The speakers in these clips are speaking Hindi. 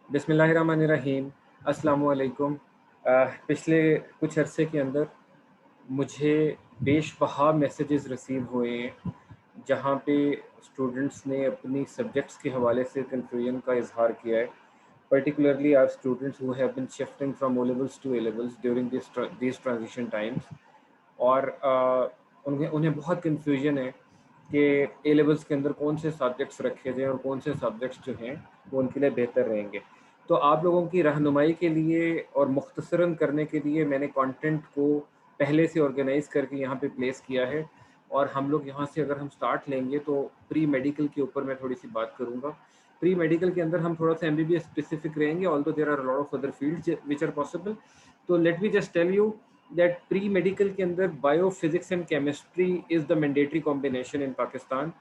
बिस्मिल्लाहिर्रहमानिर्रहीम। अस्सलामुअलैकुम। पिछले कुछ अरसे के अंदर मुझे बेशबहा मैसेजेस रिसीव हुए हैं जहाँ पे स्टूडेंट्स ने अपनी सब्जेक्ट्स के हवाले से कन्फ्यूजन का इजहार किया है। Particularly are students who have been shifting from O levels to A levels during this transition times. और उन्हें उन्हें बहुत कन्फ्यूजन है कि ए लेवल्स के अंदर कौन से सब्जेक्ट्स रखे जाएँ और कौन से सब्जेक्ट्स जो हैं वो उनके लिए बेहतर रहेंगे। तो आप लोगों की रहनुमाई के लिए और मुख्तसरन करने के लिए मैंने कंटेंट को पहले से ऑर्गेनाइज़ करके यहाँ पे प्लेस किया है। और हम लोग यहाँ से अगर हम स्टार्ट लेंगे तो प्री मेडिकल के ऊपर मैं थोड़ी-सी बात करूँगा। प्री मेडिकल के अंदर हम थोड़ा-सा एमबीबीएस स्पेसिफिक रहेंगे, although there are a lot of other fields which are possible. तो let me just tell you that pre medical के अंदर bio, physics and chemistry is the mandatory combination in Pakistan.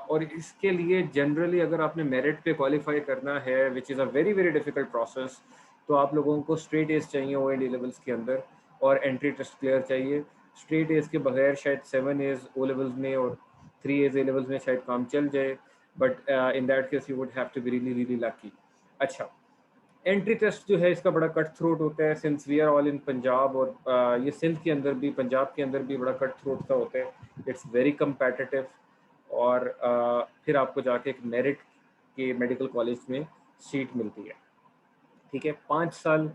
और इसके लिए जनरली अगर आपने मेरिट पे क्वालिफाई करना है, which is a very very difficult process, तो आप लोगों को स्ट्रेट एज चाहिए ओ एंड डी लेवल्स के अंदर, और एंट्री टेस्ट क्लियर चाहिए। स्ट्रेट एज के बगैर शायद 7 एज ओ लेवल्स में और 3 एज ए लेवल्स में शायद काम चल जाए, but in that case you would have to be really really lucky. अच्छा, एंट्री टेस्ट जो है इसका बड़ा कट थ्रोट होता है, since we are all in Punjab, और ये सिंध के अंदर भी, पंजाब के अंदर भी बड़ा कट थ्रोट का होता है। It's very competitive. और फिर आपको जाके एक मेरिट के मेडिकल कॉलेज में सीट मिलती है। ठीक है, 5 साल,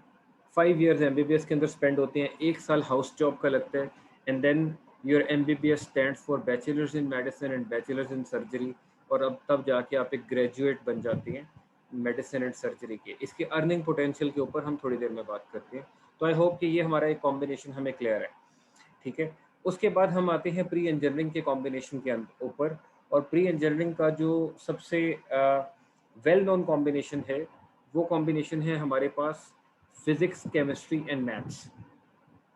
5 ईयर्स एमबीबीएस के अंदर स्पेंड होते हैं, 1 साल हाउस जॉब का लगता है, and then your MBBS stands for bachelors in medicine and bachelors in surgery. और अब तब जाके आप एक ग्रेजुएट बन जाती हैं मेडिसिन एंड सर्जरी के। इसके अर्निंग पोटेंशियल के ऊपर हम थोड़ी देर में बात करते हैं। तो आई होप कि ये हमारा एक कॉम्बिनेशन हमें क्लियर है। ठीक है, उसके बाद हम आते हैं प्री इंजीनियरिंग के कॉम्बिनेशन के ऊपर। और प्री इंजीनियरिंग का जो सबसे वेल नोन कॉम्बिनेशन है, वो कॉम्बिनेशन है हमारे पास फिजिक्स, केमिस्ट्री एंड मैथ्स।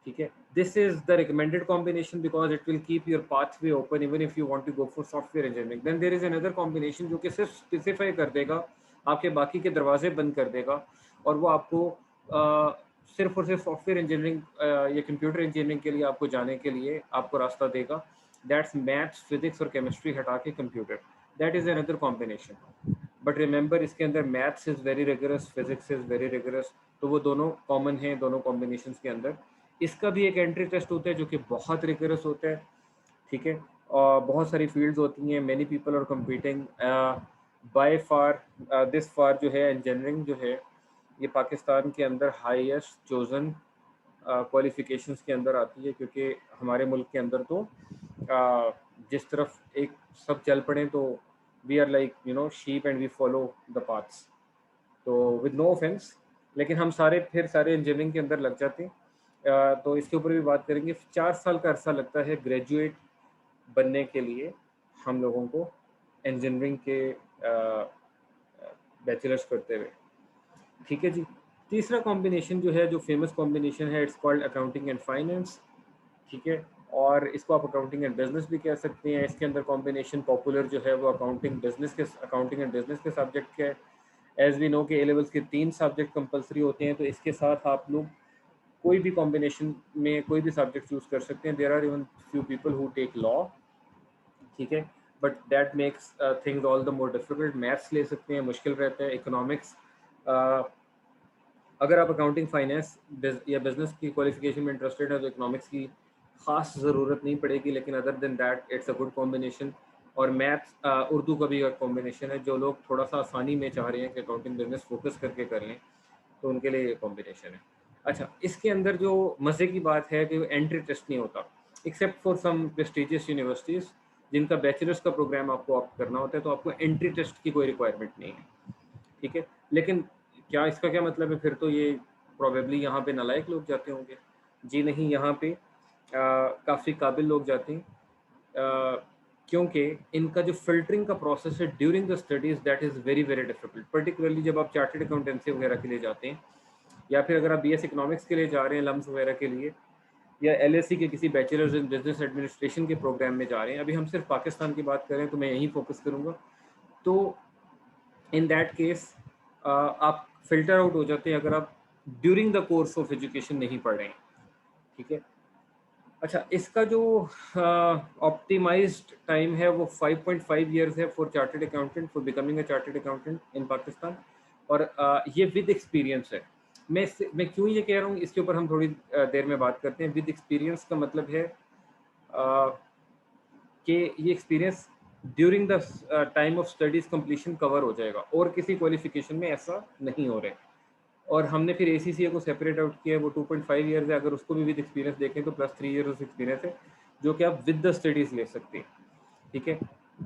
ठीक है, this is the recommended combination because it will keep your pathway open even if you want to go for software engineering. Then there is another combination जो कि सिर्फ स्पेसिफाई कर देगा, आपके बाकी के दरवाजे बंद कर देगा, और वो आपको सिर्फ और सिर्फ सॉफ्टवेयर इंजीनियरिंग या कंप्यूटर इंजीनियरिंग के लिए आपको जाने के लिए आपको रास्ता देगा। दैट्स मैथ्स, फिजिक्स और केमिस्ट्री हटा के computer. That is another combination. But remember, इसके अंदर maths is very rigorous, physics is very rigorous. तो वो दोनों कॉमन हैं दोनों कॉम्बिनेशन के अंदर। इसका भी एक एंट्री टेस्ट होता है जो कि बहुत रिगरस होता है। ठीक है, और बहुत सारी फील्ड्स होती हैं, many people are competing by far. This far जो है इंजीनियरिंग जो है, ये पाकिस्तान के अंदर हाईएस्ट चोज़न क्वालिफिकेशंस के अंदर आती है, क्योंकि हमारे मुल्क के अंदर तो जिस तरफ एक सब चल पड़े तो we are like sheep and we follow the paths. तो विद नो ऑफेंस, लेकिन हम फिर सारे इंजीनियरिंग के अंदर लग जाते हैं। तो इसके ऊपर भी बात करेंगे। 4 साल का अरसा लगता है ग्रेजुएट बनने के लिए हम लोगों को इंजीनियरिंग के बैचलर्स करते हुए। ठीक है जी। तीसरा कॉम्बिनेशन जो है, जो फेमस कॉम्बिनेशन है, it's called accounting and finance. ठीक है, और इसको आप अकाउंटिंग एंड बिजनेस भी कह सकते हैं। इसके अंदर कॉम्बिनेशन पॉपुलर जो है वो अकाउंटिंग एंड बिजनेस के सब्जेक्ट के। एज वी नो के ए लेवल्स के 3 सब्जेक्ट कंपलसरी होते हैं, तो इसके साथ आप लोग कोई भी कॉम्बिनेशन में कोई भी सब्जेक्ट चूज कर सकते हैं। There are even few people who take law. ठीक है, but that makes things all the more difficult. Maths ले सकते हैं, मुश्किल रहता है। इकोनॉमिक्स, अगर आप अकाउंटिंग, फाइनेंस या बिजनेस की क्वालिफिकेशन में इंटरेस्टेड है तो इकोनॉमिक्स की खास ज़रूरत नहीं पड़ेगी, लेकिन other than that it's a good combination. और मैथ्स, उर्दू का भी एक कॉम्बिनेशन है। जो लोग थोड़ा सा आसानी में चाह रहे हैं कि अकाउंटिंग बिजनेस फोकस करके कर लें, तो उनके लिए ये कॉम्बिनेशन है। अच्छा, इसके अंदर जो मज़े की बात है कि एंट्री टेस्ट नहीं होता, except for some prestigious universities जिनका बैचलर्स का प्रोग्राम आपको ऑप्ट करना होता है, तो आपको एंट्री टेस्ट की कोई रिक्वायरमेंट नहीं है। ठीक है, लेकिन क्या इसका क्या मतलब है? फिर तो ये प्रोबेबली यहाँ पे नालायक लोग जाते होंगे। जी नहीं, यहाँ पे काफ़ी काबिल लोग जाते हैं, क्योंकि इनका जो फ़िल्टरिंग का प्रोसेस है during the studies, that is very very difficult. Particularly जब आप चार्टर्ड अकाउंटेंसी वगैरह के लिए जाते हैं, या फिर अगर आप बीएस इकोनॉमिक्स के लिए जा रहे हैं, लम्स वगैरह के लिए, या एलएससी के किसी बैचलर्स इन बिजनेस एडमिनिस्ट्रेशन के प्रोग्राम में जा रहे हैं, अभी हम सिर्फ पाकिस्तान की बात करें तो मैं यहीं फोकस करूँगा। तो इन दैट केस आप फिल्टर आउट हो जाते हैं अगर आप during the course of education नहीं पढ़ रहे हैं। ठीक है, अच्छा, इसका जो ऑप्टिमाइज्ड टाइम है वो 5.5 ईयर्स है for chartered accountant, for becoming a chartered accountant इन पाकिस्तान। और ये विद एक्सपीरियंस है। मैं क्यों ये कह रहा हूँ, इसके ऊपर हम थोड़ी देर में बात करते हैं। विद एक्सपीरियंस का मतलब है कि ये experience during the time of studies completion cover हो जाएगा, और किसी क्वालिफिकेशन में ऐसा नहीं हो रहा है। और हमने फिर ACCA को सेपरेट आउट किया है, वो 2.5 ईयर्स है। अगर उसको भी विद एक्सपीरियंस देखें तो प्लस 3 ईयर्स एक्सपीरियंस है, जो कि आप विद द स्टडीज़ ले सकते हैं, ठीक है।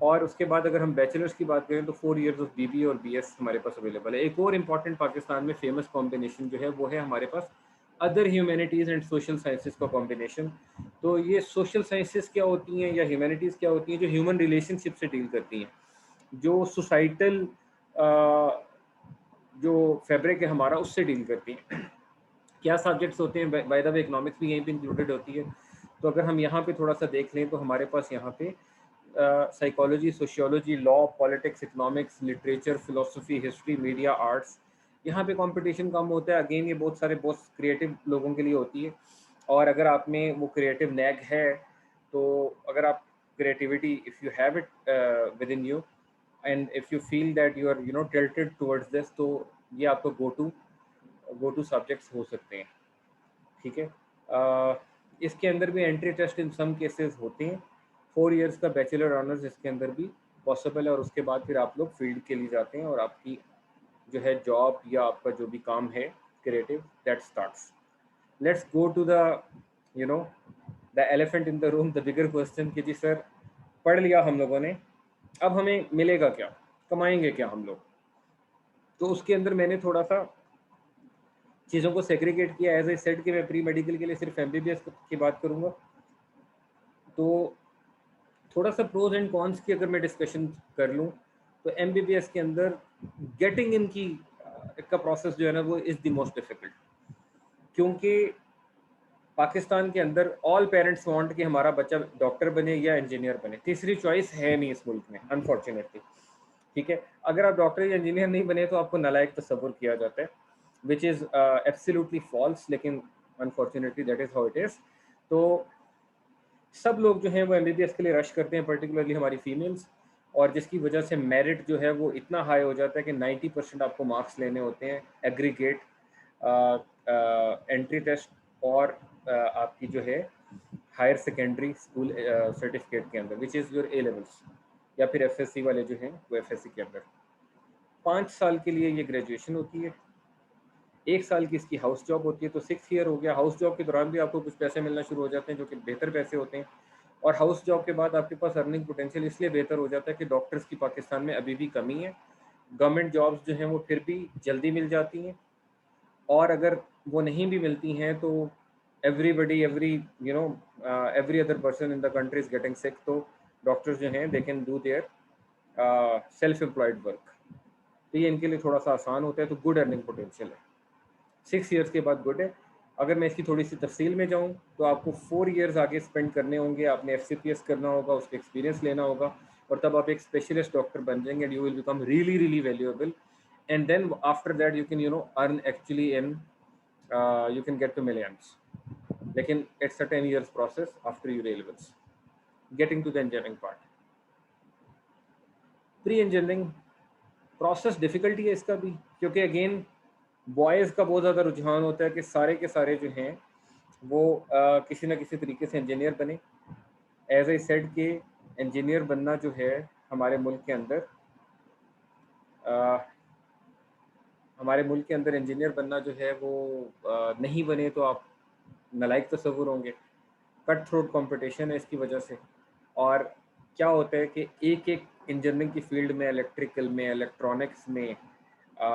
और उसके बाद अगर हम बैचलर्स की बात करें तो 4 ईयर्स ऑफ BBA और BS हमारे पास अवेलेबल है। एक और इम्पॉर्टेंट पाकिस्तान में फेमस कॉम्बिनेशन जो है वो है हमारे पास other humanities and social sciences का कॉम्बिनेशन। तो ये सोशल साइंसेज क्या होती हैं या ह्यूमैनिटीज़ क्या होती हैं, जो ह्यूमन रिलेशनशिप से डील करती हैं, जो सोसाइटल जो फैब्रिक है हमारा उससे डील करती हैं। क्या सब्जेक्ट्स होते हैं, बाय द वे इकोनॉमिक्स भी यहीं पे इंक्लूडेड होती है। तो अगर हम यहाँ पे थोड़ा सा देख लें तो हमारे पास यहाँ पे psychology, sociology, law, politics, economics, literature, philosophy, history, media, arts, यहाँ पे कंपटीशन कम होता है। अगेन ये बहुत क्रिएटिव लोगों के लिए होती है, और अगर आप में वो क्रिएटिव नैग है, तो अगर आप creativity if you have it within you and if you feel that you are tilted towards this, तो ये आपका गो टू सब्जेक्ट्स हो सकते हैं, ठीक है। इसके अंदर भी एंट्री टेस्ट इन सम केसेस होते हैं। 4 इयर्स का बैचलर ऑनर्स इसके अंदर भी पॉसिबल है, और उसके बाद फिर आप लोग फील्ड के लिए जाते हैं, और आपकी जो है जॉब या आपका जो भी काम है creative, that starts. Let's go to the you know the elephant in the room, the bigger question, कि जी सर पढ़ लिया हम लोगों ने, अब हमें मिलेगा क्या, कमाएंगे क्या हम लोग। तो उसके अंदर मैंने थोड़ा सा चीज़ों को सेग्रीगेट किया। एज ए सेड कि मैं प्री मेडिकल के लिए सिर्फ MBBS की बात करूँगा, तो थोड़ा सा प्रोज एंड कॉन्स की अगर मैं डिस्कशन कर लूँ, तो MBBS के अंदर गेटिंग इन की का प्रोसेस जो है ना वो इज़ द मोस्ट डिफिकल्ट, क्योंकि पाकिस्तान के अंदर ऑल पेरेंट्स वांट कि हमारा बच्चा डॉक्टर बने या इंजीनियर बने, तीसरी चॉइस है नहीं इस मुल्क में अनफॉर्चुनेटली, ठीक है। अगर आप डॉक्टर या इंजीनियर नहीं बने तो आपको नालायक तस्वुर किया जाता है, विच इज़ एब्सोल्युटली फॉल्स, लेकिन unfortunately that is how it is. तो सब लोग जो हैं वो MBBS के लिए रश करते हैं, पर्टिकुलरली हमारी फीमेल्स, और जिसकी वजह से मेरिट जो है वो इतना हाई हो जाता है कि 90% आपको मार्क्स लेने होते हैं एग्रीगेट, एंट्री टेस्ट, और आपकी जो है हायर सेकेंडरी स्कूल सर्टिफिकेट के अंदर, which is your A levels, या फिर FSC वाले जो हैं वो FSC के अंदर। 5 साल के लिए ये ग्रेजुएशन होती है, 1 साल की इसकी हाउस जॉब होती है, तो 6 ईयर हो गया। हाउस जॉब के दौरान भी आपको कुछ पैसे मिलना शुरू हो जाते हैं, जो कि बेहतर पैसे होते हैं, और हाउस जॉब के बाद आपके पास अर्निंग पोटेंशियल इसलिए बेहतर हो जाता है कि डॉक्टर्स की पाकिस्तान में अभी भी कमी है। गवर्नमेंट जॉब्स जो हैं वो फिर भी जल्दी मिल जाती हैं, और अगर वो नहीं भी मिलती हैं तो everybody every other person in the country is getting सिक, तो डॉक्टर्स जो हैं they can do their self employed work, तो ये इनके लिए थोड़ा सा आसान होता है, तो गुड अर्निंग पोटेंशियल है। 6 ईयर्स के बाद गुड है। अगर मैं इसकी थोड़ी सी तफसील में जाऊँ तो आपको 4 ईयर्स आगे स्पेंड करने होंगे, आपने FCPS करना होगा, उसका एक्सपीरियंस लेना होगा, और तब आप एक स्पेशलिस्ट डॉक्टर बन जाएंगे, and you will become really really valuable, and then after that you can earn actually in you can get to millions. लेकिन it's a 10 years process after your A levels. Getting to the engineering part. Pre engineering process difficulty है इसका भी, क्योंकि अगेन बॉयज़ का बहुत ज़्यादा रुझान होता है कि सारे के सारे जो हैं वो किसी ना किसी तरीके से इंजीनियर बने। एज आई सेड के इंजीनियर बनना जो है हमारे मुल्क के अंदर हमारे मुल्क के अंदर इंजीनियर बनना जो है वो नहीं बने तो आप नालायक तस्वुर होंगे। कट थ्रोट कंपटीशन है इसकी वजह से। और क्या होता है कि एक एक इंजीनियरिंग की फील्ड में, इलेक्ट्रिकल में, इलेक्ट्रॉनिक्स में,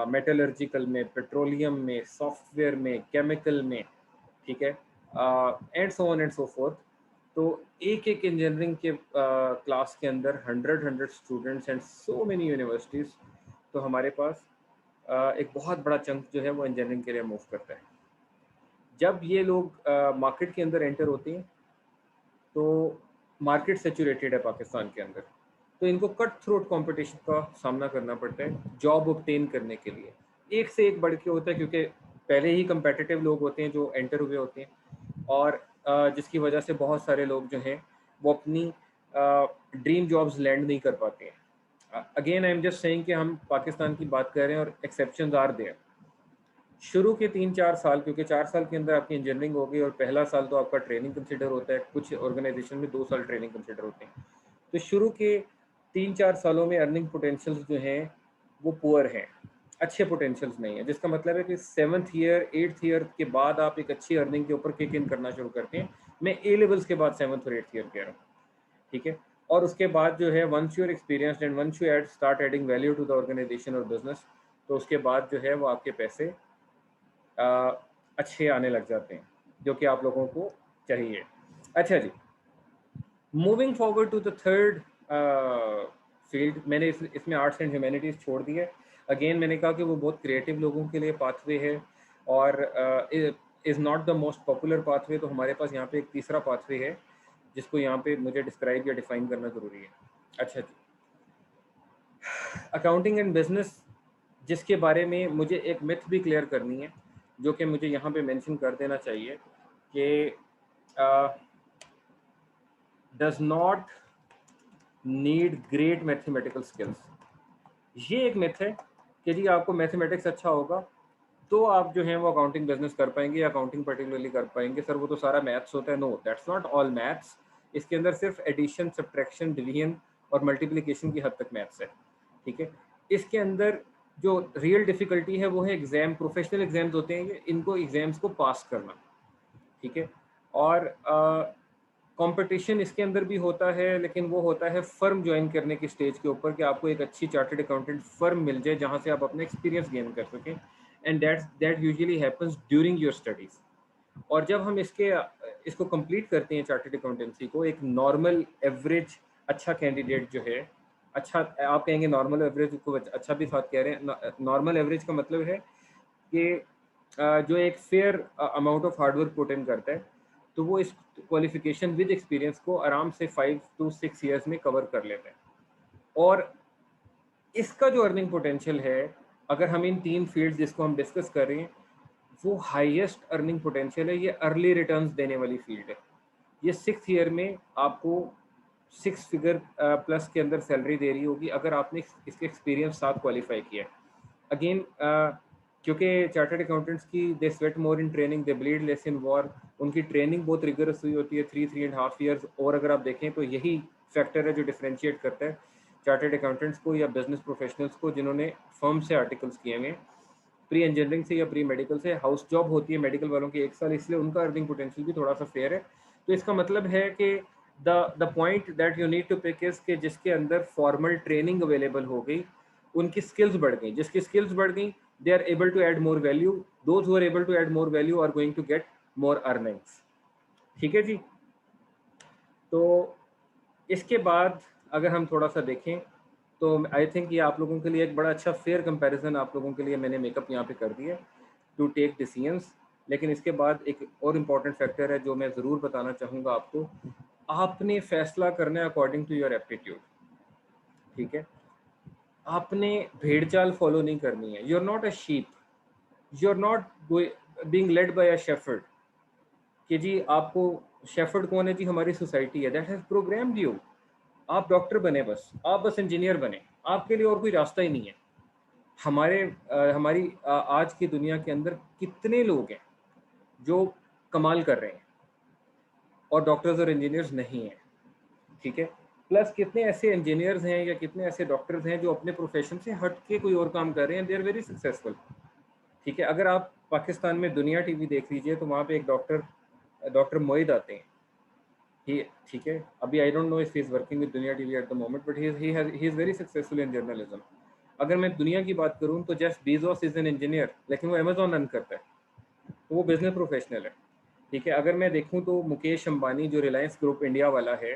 मेटलर्जिकल में, पेट्रोलियम में, सॉफ्टवेयर में, केमिकल में, ठीक है, and so on and so fourth. तो एक एक इंजीनियरिंग के क्लास के अंदर 100 students and so many universities, तो हमारे पास एक बहुत बड़ा चंक जो है वो इंजीनियरिंग के लिए मूव करता है। जब ये लोग मार्केट के अंदर एंटर होते हैं तो मार्केट सेचुरेटेड है पाकिस्तान के अंदर, तो इनको कट थ्रोट कंपटीशन का सामना करना पड़ता है जॉब ऑब्टेन करने के लिए। एक से एक बढ़ के होता है, क्योंकि पहले ही कंपेटिटिव लोग होते हैं जो एंटर हुए होते हैं, और जिसकी वजह से बहुत सारे लोग जो हैं वो अपनी ड्रीम जॉब्स लैंड नहीं कर पाते हैं। Again I am just saying कि हम पाकिस्तान की बात कर रहे हैं और एक्सेप्शंस आर देयर। शुरू के 3-4 साल, क्योंकि 4 साल के अंदर आपकी इंजीनियरिंग हो गई और पहला साल तो आपका ट्रेनिंग कंसिडर होता है, कुछ ऑर्गेनाइजेशन में 2 साल ट्रेनिंग कंसिडर होते हैं। तो शुरू के 3-4 सालों में अर्निंग पोटेंशियल्स जो हैं वो पुअर हैं, अच्छे पोटेंशियल्स नहीं है, जिसका मतलब है कि 7th ईयर 8th ईयर के बाद आप एक अच्छी अर्निंग के ऊपर किक इन करना शुरू करते हैं। मैं ए लेवल्स के बाद 7th और 8th ईयर कह रहा हूँ, ठीक है। और उसके बाद जो है once you are experienced and once you start adding value to the organisation और बिजनेस, तो उसके बाद जो है वो आपके पैसे अच्छे आने लग जाते हैं, जो कि आप लोगों को चाहिए। अच्छा जी, moving forward to the third field, मैंने इसमें आर्ट्स एंड ह्यूमैनिटीज़ छोड़ दी है। अगेन मैंने कहा कि वो बहुत क्रिएटिव लोगों के लिए पाथवे है और is not the most popular pathway. तो हमारे पास यहाँ पे एक तीसरा पाथवे है जिसको यहाँ पे मुझे डिस्क्राइब या डिफाइन करना ज़रूरी है। अच्छा जी, अकाउंटिंग एंड बिजनेस, जिसके बारे में मुझे एक मिथ भी क्लियर करनी है, जो कि मुझे यहाँ पे मेंशन कर देना चाहिए कि does not need great mathematical skills. ये एक मिथ है कि जी आपको मैथमेटिक्स अच्छा होगा तो आप जो है वो अकाउंटिंग बिजनेस कर पाएंगे या अकाउंटिंग पर्टिकुलरली कर पाएंगे। सर वो तो सारा मैथ्स होता है। No, that's not all maths. इसके अंदर सिर्फ एडिशन, सब्ट्रैक्शन, डिवीजन और मल्टीप्लिकेशन की हद तक मैथ्स है, ठीक है। इसके अंदर जो रियल डिफिकल्टी है वो है एग्जाम, प्रोफेशनल एग्जाम्स होते हैं, इनको एग्जाम्स को पास करना, ठीक है। और कंपटीशन इसके अंदर भी होता है, लेकिन वो होता है फर्म ज्वाइन करने की स्टेज के ऊपर कि आपको एक अच्छी चार्टर्ड अकाउंटेंट फर्म मिल जाए जहाँ से आप अपना एक्सपीरियंस गेन कर सकें, and that usually happens during your studies. और जब हम इसको कंप्लीट करते हैं चार्टर्ड अकाउंटेंसी को, एक नॉर्मल एवरेज अच्छा कैंडिडेट जो है, अच्छा आप कहेंगे नॉर्मल एवरेज को अच्छा भी साथ कह रहे हैं। नॉर्मल एवरेज का मतलब है कि जो एक fair amount of hard work put in करता है, तो वो इस क्वालिफिकेशन विद एक्सपीरियंस को आराम से 5 to 6 ईयर्स में कवर कर लेते हैं। और इसका जो अर्निंग पोटेंशियल है, अगर हम इन 3 फील्ड्स जिसको हम डिस्कस कर रहे हैं, वो हाईएस्ट अर्निंग पोटेंशियल है। ये अर्ली रिटर्न्स देने वाली फील्ड है। ये 6th ईयर में आपको 6 फिगर प्लस के अंदर सैलरी दे रही होगी अगर आपने इसके एक्सपीरियंस साथ क्वालिफाई किया। अगेन क्योंकि चार्टर्ड अकाउंटेंट्स की they sweat more in training, they bleed less in war, उनकी ट्रेनिंग बहुत रिगरस हुई होती है 3-3.5 ईयर्स। और अगर आप देखें तो यही फैक्टर है जो डिफरेंशिएट करता है चार्टर्ड अकाउंटेंट्स को या बिजनेस प्रोफेशनल्स को जिन्होंने फर्म से आर्टिकल्स किए हैं, प्री इंजीनियरिंग से या प्री मेडिकल से। हाउस जॉब होती है मेडिकल वालों की 1 साल, इसलिए उनका अर्निंग पोटेंशियल भी थोड़ा सा फेयर है। तो इसका मतलब है कि the point that you need to pick is कि जिसके अंदर फॉर्मल ट्रेनिंग अवेलेबल हो गई, उनकी स्किल्स बढ़ गई। जिसकी स्किल्स बढ़ गई, they are able to add more value. Those who are able to add more value are going to get more earnings, ठीक है जी। तो इसके बाद अगर हम थोड़ा सा देखें तो आई थिंक ये आप लोगों के लिए एक बड़ा अच्छा फेयर कंपैरिजन आप लोगों के लिए मैंने मेकअप यहाँ पे कर दिया टू टेक डिसीजंस। लेकिन इसके बाद एक और इम्पॉर्टेंट फैक्टर है जो मैं ज़रूर बताना चाहूँगा आपको। आपने फैसला करना है अकॉर्डिंग टू योर एप्टीट्यूड, ठीक है। आपने भेड़ चाल फॉलो नहीं करनी है। You are not a sheep, you are not being led by a shepherd कि जी आपको, शेफर्ड कौन है जी? हमारी सोसाइटी है, दैट हैज प्रोग्राम्ड यू। आप डॉक्टर बने, बस आप बस इंजीनियर बने, आपके लिए और कोई रास्ता ही नहीं है। हमारी आज की दुनिया के अंदर कितने लोग हैं जो कमाल कर रहे हैं और डॉक्टर्स और इंजीनियर्स नहीं हैं, ठीक है। प्लस कितने ऐसे इंजीनियर्स हैं या कितने ऐसे डॉक्टर्स हैं जो अपने प्रोफेशन से हट के कोई और काम कर रहे हैं, दे आर वेरी सक्सेसफुल, ठीक है। अगर आप पाकिस्तान में दुनिया टीवी देख लीजिए तो वहाँ पे एक डॉक्टर मोहिद आते हैं, ही, ठीक है। अभी I don't know if he is working with Dunya TV at the moment, but he is very successful in journalism. अगर मैं दुनिया की बात करूँ तो Jeff Bezos is an engineer, लेकिन वो अमेजोन रन करता है, तो वो बिजनेस प्रोफेशनल है, ठीक है। अगर मैं देखूँ तो मुकेश अंबानी जो रिलायंस ग्रुप इंडिया वाला है,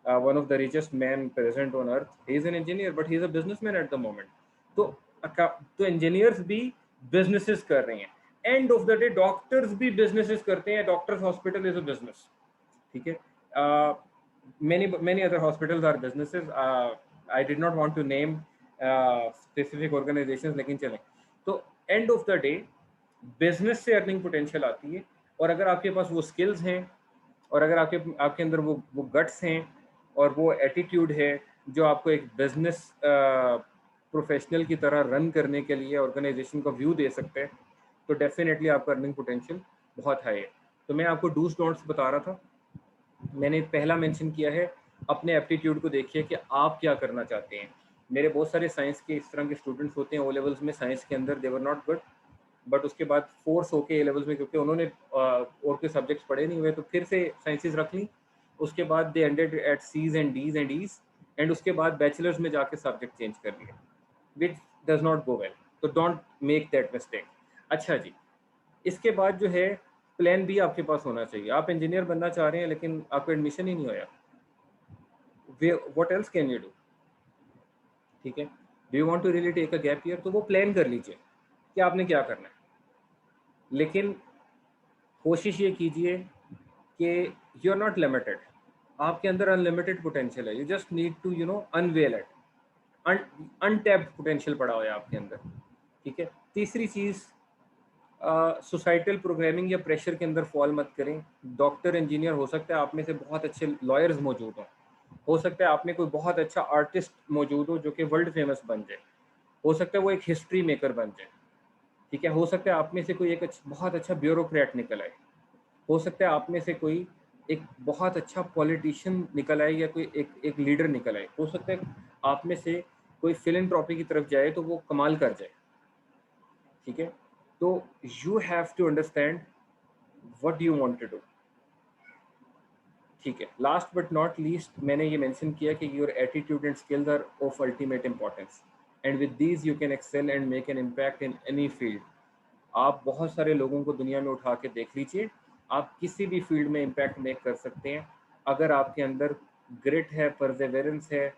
one of the richest man present on earth, he is an engineer but he is a businessman eight the moment. तो इंजीनियर्स भी बिजनेसेस कर रहे हैं। End of the day doctors भी बिजनेसेस करते हैं। Doctors hospital is a business, ठीक है। Many other hospitals are businesses. I did not want to name specific organizations, लेकिन चलें। तो end of the day business से अर्निंग पोटेंशियल आती है। और अगर आपके पास वो स्किल्स हैं और अगर आपके अंदर वो गट्स हैं और वो एटीट्यूड है जो आपको एक बिजनेस प्रोफेशनल की तरह रन करने के लिए ऑर्गेनाइजेशन का व्यू दे सकते हैं, तो डेफिनेटली आपका अर्निंग पोटेंशियल बहुत हाई है। तो मैं आपको डूज डोंट्स बता रहा था। मैंने पहला मेंशन किया है, अपने एप्टीट्यूड को देखिए कि आप क्या करना चाहते हैं। मेरे बहुत सारे साइंस के इस तरह के स्टूडेंट्स होते हैं, ओ लेवल्स में साइंस के अंदर दे वर नॉट गुड, बट उसके बाद फोर्स होके ए लेवल्स में, क्योंकि उन्होंने और कोई सब्जेक्ट्स पढ़े नहीं हुए, तो फिर से साइंसेस रख ली। उसके बाद they ended at Cs and Ds and Es, and उसके बाद बैचलर्स में जाके सब्जेक्ट चेंज कर लिए, which does not go well. So don't make that mistake. अच्छा जी, इसके बाद जो है, प्लान बी आपके पास होना चाहिए। आप इंजीनियर बनना चाह रहे हैं लेकिन आपको एडमिशन ही नहीं होया, what else can you do? ठीक है, do you want to really take a gap year, तो वो प्लान कर लीजिए कि आपने क्या करना है। लेकिन कोशिश ये कीजिए कि यू आर नॉट लिमिटेड, आपके अंदर अनलिमिटेड पोटेंशियल है, you just need to unveil it. Untapped potential पड़ा हुआ है आपके अंदर। ठीक है, तीसरी चीज़, सोसाइटल प्रोग्रामिंग या प्रेशर के अंदर फॉल मत करें। डॉक्टर इंजीनियर, हो सकता है आप में से बहुत अच्छे लॉयर्स मौजूद हों, हो सकता है आप में कोई बहुत अच्छा आर्टिस्ट मौजूद हो जो कि वर्ल्ड फेमस बन जाए, हो सकता है वो एक हिस्ट्री मेकर बन जाए। ठीक है, हो सकता है आप में से कोई एक बहुत अच्छा ब्यूरोक्रेट निकल आए, हो सकता है आप में से कोई एक बहुत अच्छा पॉलिटिशियन निकल आए, या कोई एक लीडर निकल आए, हो सकता है आप में से कोई फिलैंथ्रोपी की तरफ जाए तो वो कमाल कर जाए। ठीक है, तो you have to understand what you want to do. ठीक है, लास्ट बट नॉट लीस्ट, मैंने ये मेंशन किया कि your attitude and skills are of ultimate importance, and with these you can excel and make an impact in any field. आप बहुत सारे लोगों को दुनिया में उठा के देख लीजिए, आप किसी भी फील्ड में इम्पैक्ट मेक कर सकते हैं, अगर आपके अंदर ग्रिट है, परसेवेरेंस है,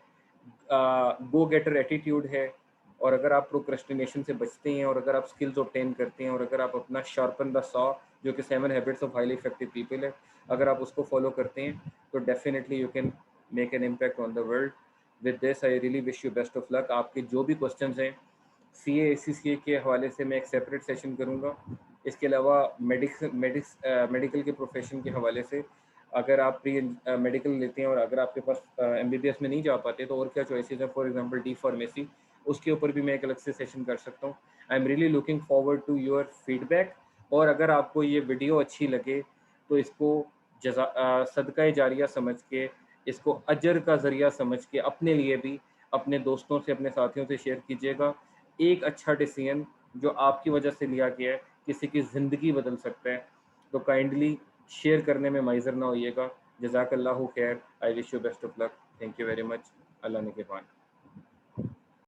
गो गेटर एटीट्यूड है, और अगर आप प्रोक्रेस्टिनेशन से बचते हैं, और अगर आप स्किल्स ऑब्टेन करते हैं, और अगर आप अपना शार्पन द सॉ, जो कि 7 habits of highly effective people है, अगर आप उसको फॉलो करते हैं, तो definitely you can make an impact on the world. With this I really wish you best of luck. आपके जो भी क्वेश्चंस हैं CA के हवाले से मैं एक सेपरेट सेशन करूंगा। इसके अलावा मेडिकल के प्रोफेशन के हवाले से, अगर आप प्री मेडिकल लेते हैं और अगर आपके पास MBBS में नहीं जा पाते, तो और क्या चॉइसेस हैं, फॉर एग्जांपल डी फार्मेसी, उसके ऊपर भी मैं एक अलग से सेशन कर सकता हूँ। I am really looking forward to your feedback. और अगर आपको ये वीडियो अच्छी लगे तो इसको सदका जारिया समझ के, इसको अजर का ज़रिया समझ के, अपने लिए भी, अपने दोस्तों से, अपने साथियों से शेयर कीजिएगा। एक अच्छा डिसीजन जो आपकी वजह से लिया गया है, किसी की ज़िंदगी बदल सकता है, तो काइंडली शेयर करने में माइज़र ना होइएगा। जज़ाकल्लाहु खैर। I wish you best of luck. Thank you very much. Allah ने के